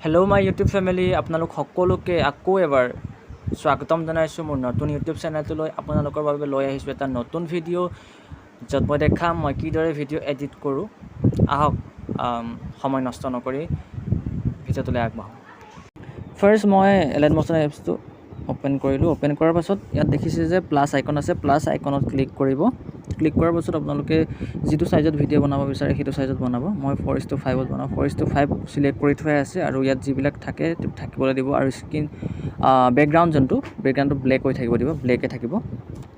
Hello' my YouTube family, আপোনালোক সকলোকে আকৌ এবাৰ স্বাগতম জনাইছোঁ মোৰ নতুন ইউটিউব চেনেলটোলৈ। আপোনালোকৰ বাবে লৈ আহিছোঁ এটা নতুন ভিডিঅ', য'ত মই দেখাম মই কিদৰে ভিডিঅ' এডিট কৰোঁ। আহক সময় নষ্ট নকৰি ভিডিঅ'টোলৈ আগবাঢ়োঁ। ফাৰ্ষ্ট মই এলাইট মোশ্যন এপছটো অ'পেন কৰিলোঁ। অ'পেন কৰাৰ পাছত ইয়াত দেখিছে যে প্লাছ আইকন আছে, প্লাছ আইকনত ক্লিক কৰিব। ক্লিক কৰাৰ পাছত আপোনালোকে যিটো চাইজত ভিডিঅ' বনাব বিচাৰে সেইটো চাইজত বনাব। মই 4:5ত বনাওঁ। 4:5 চিলেক্ট কৰি থোৱা আছে আৰু ইয়াত যিবিলাক থাকে থাকিবলৈ দিব আৰু স্ক্ৰীন বেকগ্ৰাউণ্ড বেকগ্ৰাউণ্ডটো ব্লেক হৈ থাকিব দিব, ব্লেকে থাকিব।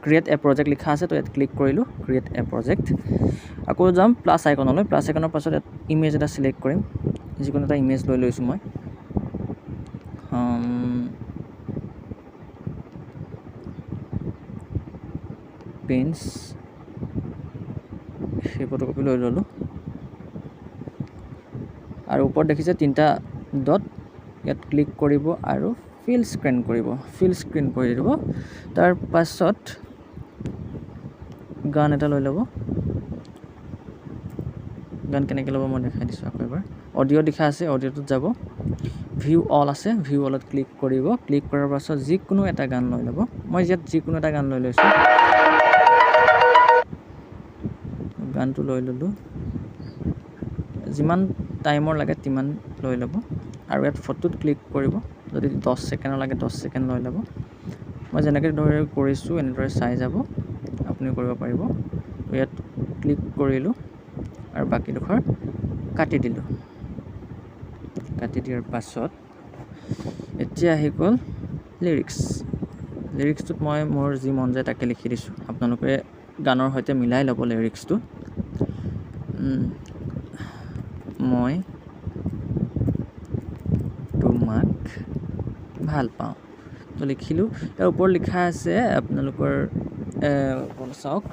ক্ৰিয়েট এ প্ৰজেক্ট লিখা আছে, তো ইয়াত ক্লিক কৰিলোঁ, ক্ৰিয়েট এ প্ৰজেক্ট। আকৌ যাম প্লাছ আইকনলৈ। প্লাছ আইকনৰ পাছত ইয়াত ইমেজ এটা চিলেক্ট কৰিম। যিকোনো এটা ইমেজ লৈ লৈছোঁ মই। পেন্স সেই ফটোকপি লৈ ল'লোঁ আৰু ওপৰত দেখিছে 3টা ডট, ইয়াত ক্লিক কৰিব আৰু ফিল স্ক্ৰিন কৰি দিব। তাৰ পাছত গান এটা লৈ ল'ব। গান কেনেকৈ ল'ব মই দেখাই দিছোঁ আকৌ এবাৰ। অডিঅ' লিখা আছে, অডিঅ'টোত যাব, ভিউ অল আছে, ভিউ অলত ক্লিক কৰিব। ক্লিক কৰাৰ পাছত যিকোনো এটা গান লৈ ল'ব। মই ইয়াত যিকোনো এটা গান লৈ লৈছোঁ। গানটো লৈ ল'লোঁ, যিমান টাইমৰ লাগে তিমান লৈ ল'ব আৰু ইয়াত ফটোত ক্লিক কৰিব। যদি 10 ছেকেণ্ডৰ লাগে 10 ছেকেণ্ড লৈ ল'ব। মই যেনেকৈ ধৰি কৰিছোঁ এনেদৰে চাই যাব, আপুনি কৰিব পাৰিব। ইয়াত ক্লিক কৰিলোঁ আৰু বাকীডোখৰ কাটি দিলোঁ। কাটি দিয়াৰ পাছত এতিয়া আহি গ'ল লিৰিক্সটোত মই মোৰ যি মন যায় তাকে লিখি দিছোঁ। আপোনালোকে গানৰ সৈতে মিলাই ল'ব লিৰিক্সটো। মই তোমাক ভাল পাওঁ, তো লিখিলোঁ। তাৰ ওপৰত লিখা আছে আপোনালোকৰ চাওক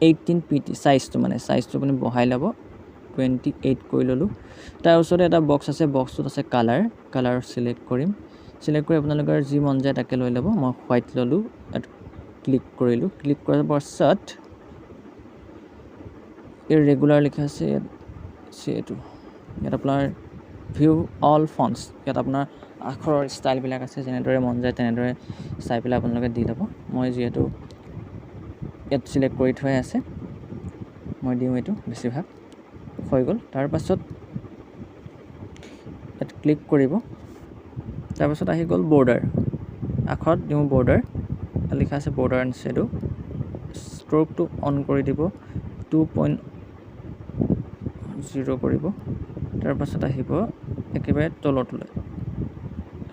18 pt চাইজটো আপুনি বহাই ল'ব। 28 কৰি ল'লোঁ। তাৰ ওচৰতে এটা বক্স আছে, বক্সটোত আছে কালাৰ চিলেক্ট কৰিম। চিলেক্ট কৰি আপোনালোকৰ যি মন যায় তাকে লৈ ল'ব। মই হোৱাইট ল'লোঁ, ইয়াত ক্লিক কৰিলোঁ। ক্লিক কৰাৰ পাছত এই ৰেগুলাৰ লিখা আছে, ইয়াত আপোনাৰ ভিউ অল ফন্টছ, ইয়াত আপোনাৰ আখৰৰ ষ্টাইলবিলাক আছে, যেনেদৰে মন যায় তেনেদৰে চাই পেলাই আপোনালোকে দি ল'ব। মই যিহেতু ইয়াত চিলেক্ট কৰি থোৱাই আছে, মই দিওঁ এইটো বেছিভাগ। হৈ গ'ল। তাৰপাছত ইয়াত ক্লিক কৰিব। তাৰপাছত আহি গ'ল বৰ্ডাৰ, আখৰত দিওঁ বৰ্ডাৰ, লিখা আছে বৰ্ডাৰ এণ্ড শ্বেডো। ষ্ট্ৰ'কটো অন কৰি দিব, 2.0 কৰিব। তাৰপাছত আহিব একেবাৰে তললৈ,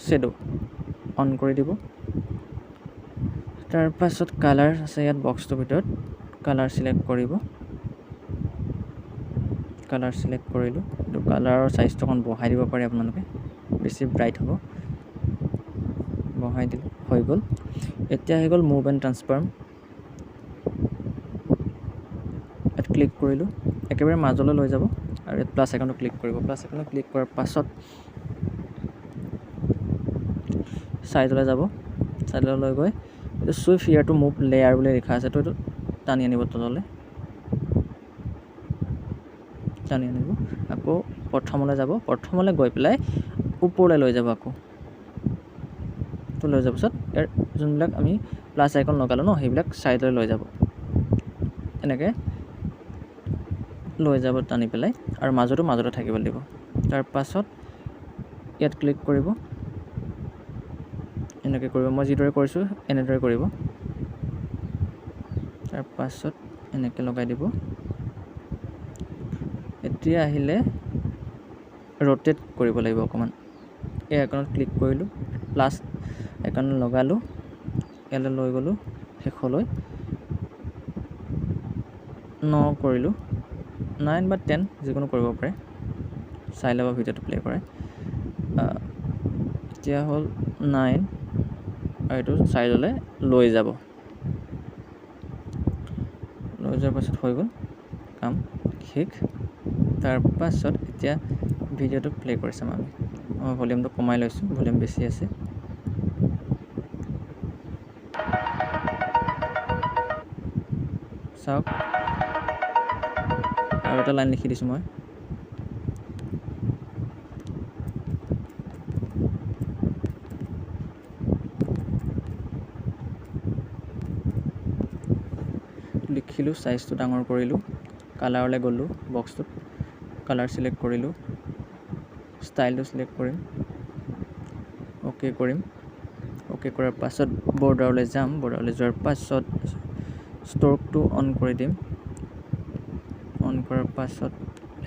শ্বেডো অন কৰি দিব। তাৰপাছত কালাৰ আছে ইয়াত বক্সটোৰ ভিতৰত, কালাৰ চিলেক্ট কৰিব। কালাৰ চিলেক্ট কৰিলোঁ। এইটো কালাৰৰ চাইজটো অকণ বঢ়াই দিব পাৰে আপোনালোকে, বেছি ব্ৰাইট হ'ব। বঢ়াই দিলোঁ, হৈ গ'ল। এতিয়া আহি গ'ল মুভ এণ্ড ট্ৰান্সফৰ্ম। ইয়াত ক্লিক কৰিলোঁ, একেবাৰে মাজলৈ লৈ যাব আৰু ইয়াত প্লাছ আইকনটো ক্লিক কৰিব। প্লাছ আইকনত ক্লিক কৰাৰ পাছত চাইডলৈ যাব, চাইডলৈ লৈ গৈ এইটো swipe here to move layer বুলি লিখা আছে, তো এইটো টানি আনিব তললৈ, টানি আনিব। আকৌ প্ৰথমলৈ যাব, প্ৰথমলৈ গৈ পেলাই ওপৰলৈ লৈ যাব। আকৌ তো লৈ যোৱাৰ পাছত ইয়াৰ যোনবিলাক আমি প্লাছ আইকন লগালোঁ ন, সেইবিলাক চাইডলৈ লৈ যাব। এনেকৈ লৈ যাব টানি পেলাই আৰু মাজতে থাকিব লাগিব। তাৰপাছত ইয়াত ক্লিক কৰিব, এনেকৈ কৰিব। মই যিদৰে কৰিছোঁ এনেদৰে কৰিব। তাৰপাছত এনেকৈ লগাই দিব। এতিয়া আহিলে ৰ'টেট কৰিব লাগিব অকণমান। এই আইকনত ক্লিক কৰিলোঁ, প্লাছ আইকন লগালোঁ, ইয়ালৈ লৈ গ'লোঁ শেষলৈ, 9 কৰিলোঁ, 9 বা 10 যিকোনো কৰিব পাৰে, চাই ল'ব ভিডিঅ'টো প্লে' কৰে। এতিয়া হ'ল 9 আৰু এইটো চাইডলৈ লৈ যাব। লৈ যোৱাৰ পাছত হৈ গ'ল, কাম শেষ। তাৰপাছত এতিয়া ভিডিঅ'টো প্লে' কৰি চাম আমি। মই ভলিউমটো কমাই লৈছোঁ, ভলিউম বেছি আছে। চাওক আৰু এটা লাইন লিখি দিছোঁ মই। লিখিলোঁ, চাইজটো ডাঙৰ কৰিলোঁ, কালাৰলৈ গ'লোঁ, বক্সটোত কালাৰ চিলেক্ট কৰিলোঁ, ষ্টাইলটো চিলেক্ট কৰিম, অ'কে কৰিম। অ'কে কৰাৰ পাছত বৰ্ডাৰলৈ যাম, বৰ্ডাৰলৈ যোৱাৰ পাছত ষ্ট্ৰকটো অন কৰি দিম। অন কৰাৰ পাছত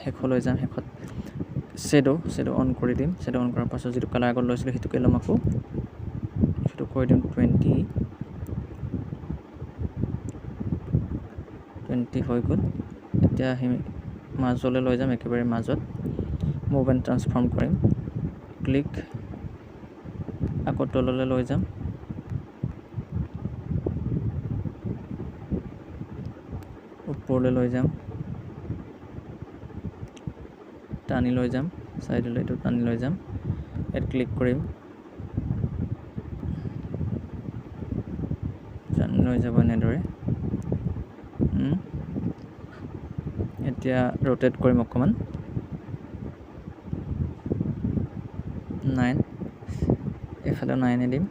শেষলৈ যাম, শেষত শ্বেডো অন কৰি দিম। শ্বেডো অন কৰাৰ পাছত যিটো কালাৰ আগত লৈছিলোঁ সেইটোকে ল'ম, আকৌ সেইটো কৰি দিম 20 হৈ গ'ল। এতিয়া সেই মাজলৈ লৈ যাম, একেবাৰে মাজত মুভ এণ্ড ট্ৰান্সফৰ্ম কৰিম, ক্লিক, আকৌ তললৈ লৈ যাম, ওপৰলৈ লৈ যাম, টানি লৈ যাম, চাইডলৈ এইটো টানি লৈ যাম, ইয়াত ক্লিক কৰিম, টানি লৈ যাব এনেদৰে। এতিয়া ৰোটেট কৰিম অকণমান, 9, এইফালে 9 দিম,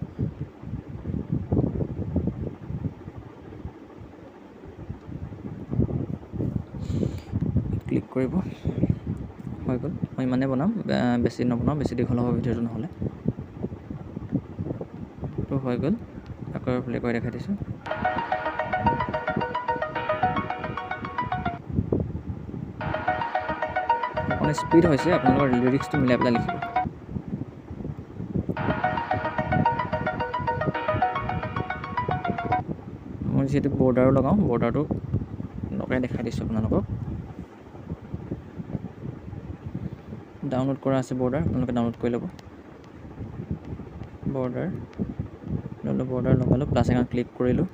ক্লিক কৰিব, হৈ গ'ল। মই ইমানেই বনাম, বেছি নবনাওঁ, বেছি দীঘল হ'ব ভিডিঅ'টো নহ'লে। তো হৈ গ'ল, আকৌ প্লে কৰি দেখাই দিছোঁ। অকণ স্পীড হৈছে, আপোনালোকৰ লিৰিক্সটো মিলাই পেলাই লিখিব। মই যিহেতু বৰ্ডাৰো লগাওঁ, বৰ্ডাৰটো লগাই দেখাই দিছোঁ আপোনালোকক। ডাউনলোড কৰা আছে বৰ্ডাৰ, আপোনালোকে ডাউনলোড কৰি ল'ব। বৰ্ডাৰ লগালোঁ, প্লাছ এখন ক্লিক কৰিলোঁ,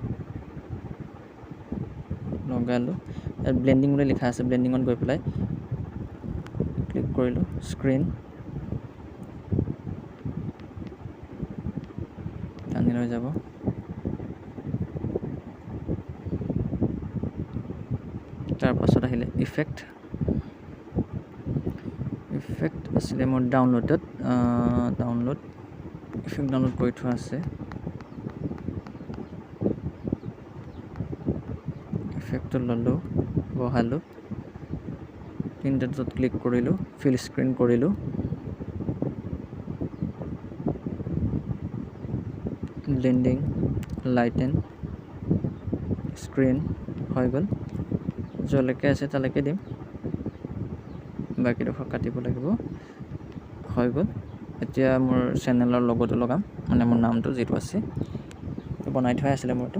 লগালোঁ। ইয়াত ব্লেণ্ডিং বুলি লিখা আছে, ব্লেণ্ডিঙত গৈ পেলাই ক্লিক কৰিলোঁ, স্ক্ৰীন টানি লৈ যাব, তাৰপাছত আহিলে ইফেক্ট আছিলে মোৰ ডাউনলোড ইফেক্ট ডাউনলোড কৰি থোৱা আছে। ইফেক্টটো ল'লোঁ, বহালোঁ, প্ৰিণ্টাৰত ক্লিক কৰিলোঁ, ফিল স্ক্ৰীন কৰিলোঁ, ব্লেণ্ডিং, লাইটেন, স্ক্ৰীন, হৈ গ'ল। য'লৈকে আছে তালৈকে দিম, বাকীডোখৰ কাটিব লাগিব, হৈ গ'ল। এতিয়া মোৰ চেনেলৰ লগতো লগাম, মানে মোৰ নামটো যিটো আছে বনাই থোৱাই আছিলে মোৰটো,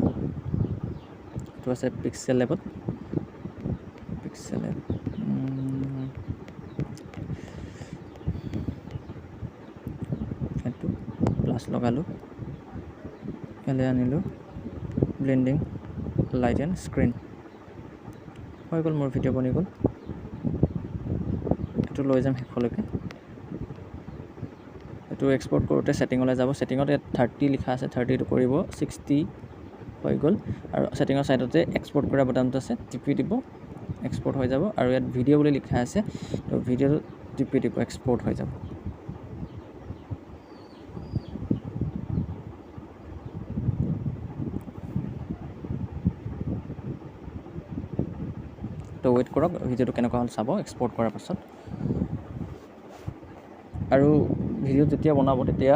এইটো আছে পিক্সেল লেবত, এইটো প্লাছ লগালোঁ, ইয়ালৈ আনিলোঁ, ব্লেণ্ডিং, লাইট এণ্ড স্ক্ৰীন, হৈ গ'ল। মোৰ ভিডিঅ' বনি গ'ল। এইটো লৈ যাম শেষলৈকে। এইটো এক্সপৰ্ট কৰোঁতে ছেটিঙলৈ যাব, ছেটিঙত ইয়াত 30 লিখা আছে, 30টো কৰিব 60, হৈ গ'ল। আৰু ছেটিঙৰ ছাইডতে এক্সপৰ্ট কৰা বটানটো আছে, টিপি দিব, এক্সপৰ্ট হৈ যাব। আৰু ইয়াত ভিডিঅ' বুলি লিখা আছে, তো ভিডিঅ'টো টিপি দিব, এক্সপৰ্ট হৈ যাব। তো ৱেইট কৰক, ভিডিঅ'টো কেনেকুৱা হ'ল চাব এক্সপৰ্ট কৰাৰ পাছত। আৰু ভিডিঅ' যেতিয়া বনাব তেতিয়া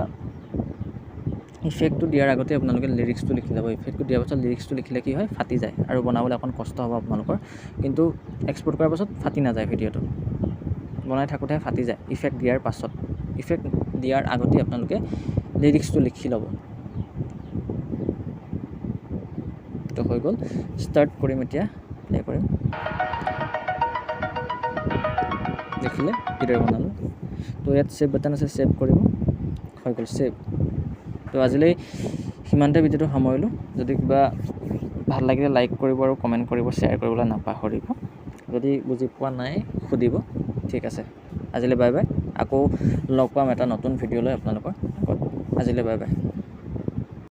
ইফেক্টটো দিয়াৰ আগতে আপোনালোকে লিৰিক্সটো লিখি যাব। ইফেক্টটো দিয়াৰ পাছত লিৰিক্সটো লিখিলে কি হয়, ফাটি যায় আৰু বনাবলৈ অকণ কষ্ট হ'ব আপোনালোকৰ। কিন্তু এক্সপৰ্ট কৰাৰ পাছত ফাটি নাযায় ভিডিঅ'টো, বনাই থাকোঁতে ফাটি যায় ইফেক্ট দিয়াৰ পাছত। ইফেক্ট দিয়াৰ আগতে আপোনালোকে লিৰিক্সটো লিখি ল'ব। তো হৈ গ'ল, ষ্টাৰ্ট কৰিম এতিয়া, প্লে কৰিম। দেখিলে কিদৰে বনালোঁ। তো ইয়াত ছেভ বাটন আছে, ছেভ কৰিব, হৈ গ'ল ছেভ। তো আজিলৈ সিমানতে ভিডিঅ'টো সামৰিলোঁ। যদি কিবা ভাল লাগিলে লাইক কৰিব আৰু কমেণ্ট কৰিব, শ্বেয়াৰ কৰিবলৈ নাপাহৰিব। যদি বুজি পোৱা নাই সুধিব, ঠিক আছে। আজিলৈ বাই বাই, আকৌ লগ পাম এটা নতুন ভিডিঅ' লৈ আপোনালোকৰ আগত। আজিলৈ বাই বাই।